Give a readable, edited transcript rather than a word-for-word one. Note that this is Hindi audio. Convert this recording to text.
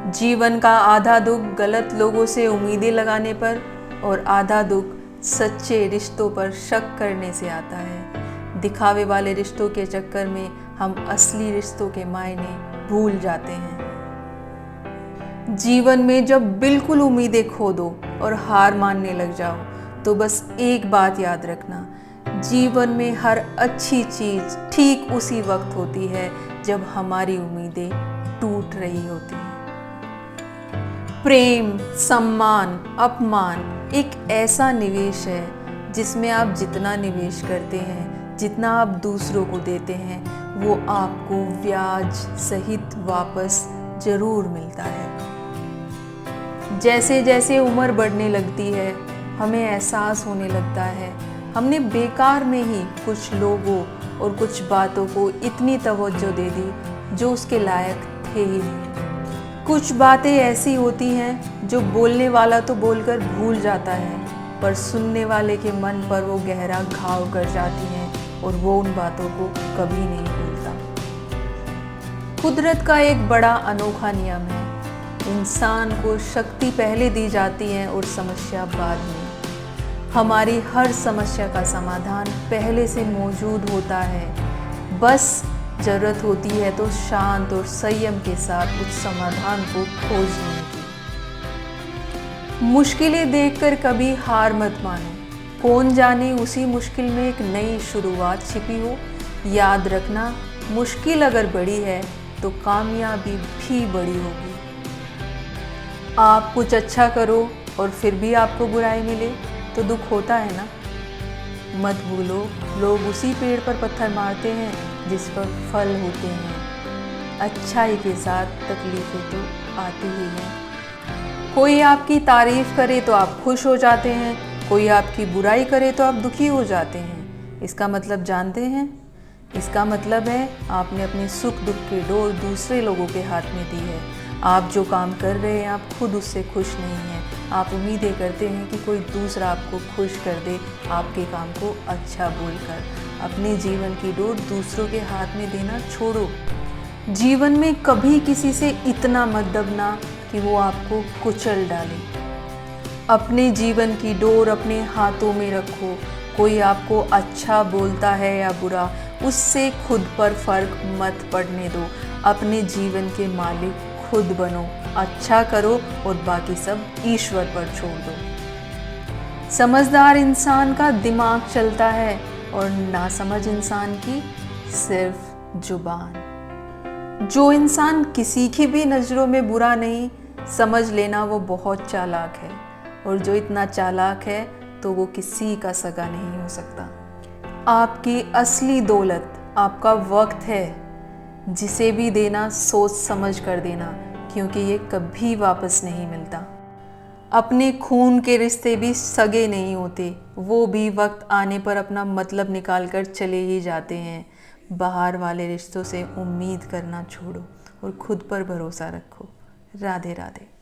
जीवन का आधा दुख गलत लोगों से उम्मीदें लगाने पर और आधा दुख सच्चे रिश्तों पर शक करने से आता है। दिखावे वाले रिश्तों के चक्कर में हम असली रिश्तों के मायने भूल जाते हैं। जीवन में जब बिल्कुल उम्मीदें खो दो और हार मानने लग जाओ तो बस एक बात याद रखना, जीवन में हर अच्छी चीज ठीक उसी वक्त होती है जब हमारी उम्मीदें टूट रही होती हैं। प्रेम, सम्मान, अपमान एक ऐसा निवेश है जिसमें आप जितना निवेश करते हैं, जितना आप दूसरों को देते हैं, वो आपको ब्याज सहित वापस जरूर मिलता है। जैसे जैसे उम्र बढ़ने लगती है, हमें एहसास होने लगता है हमने बेकार में ही कुछ लोगों और कुछ बातों को इतनी तवज्जो दे दी जो उसके लायक थे ही नहीं। कुछ बातें ऐसी होती हैं जो बोलने वाला तो बोलकर भूल जाता है, पर सुनने वाले के मन पर वो गहरा घाव कर जाती हैं और वो उन बातों को कभी नहीं भूलता। कुदरत का एक बड़ा अनोखा नियम है, इंसान को शक्ति पहले दी जाती है और समस्या बाद में। हमारी हर समस्या का समाधान पहले से मौजूद होता है, बस जरूरत होती है तो शांत और संयम के साथ उस समाधान को खोजने की। मुश्किलें देखकर कभी हार मत मानो, कौन जाने उसी मुश्किल में एक नई शुरुआत छिपी हो। याद रखना, मुश्किल अगर बड़ी है तो कामयाबी भी बड़ी होगी। आप कुछ अच्छा करो और फिर भी आपको बुराई मिले तो दुख होता है ना। मत भूलो, लोग उसी पेड़ पर पत्थर मारते हैं जिस पर फल होते हैं। अच्छाई के साथ तकलीफें तो आती ही हैं। कोई आपकी तारीफ करे तो आप खुश हो जाते हैं, कोई आपकी बुराई करे तो आप दुखी हो जाते हैं। इसका मतलब जानते हैं? इसका मतलब है आपने अपने सुख दुख की डोर दूसरे लोगों के हाथ में दी है। आप जो काम कर रहे हैं आप खुद उससे खुश नहीं हैं। आप उम्मीदें करते हैं कि कोई दूसरा आपको खुश कर दे आपके काम को अच्छा बोलकर। अपने जीवन की डोर दूसरों के हाथ में देना छोड़ो। जीवन में कभी किसी से इतना मत दबना कि वो आपको कुचल डाले। अपने जीवन की डोर अपने हाथों में रखो। कोई आपको अच्छा बोलता है या बुरा, उससे खुद पर फर्क मत पड़ने दो। अपने जीवन के मालिक खुद बनो, अच्छा करो और बाकी सब ईश्वर पर छोड़ दो। समझदार इंसान का दिमाग चलता है और नासमझ इंसान की सिर्फ जुबान। जो इंसान किसी की भी नज़रों में बुरा नहीं, समझ लेना वो बहुत चालाक है, और जो इतना चालाक है तो वो किसी का सगा नहीं हो सकता। आपकी असली दौलत आपका वक्त है, जिसे भी देना सोच समझ कर देना, क्योंकि ये कभी वापस नहीं मिलता। अपने खून के रिश्ते भी सगे नहीं होते, वो भी वक्त आने पर अपना मतलब निकाल कर चले ही जाते हैं। बाहर वाले रिश्तों से उम्मीद करना छोड़ो और खुद पर भरोसा रखो। राधे राधे।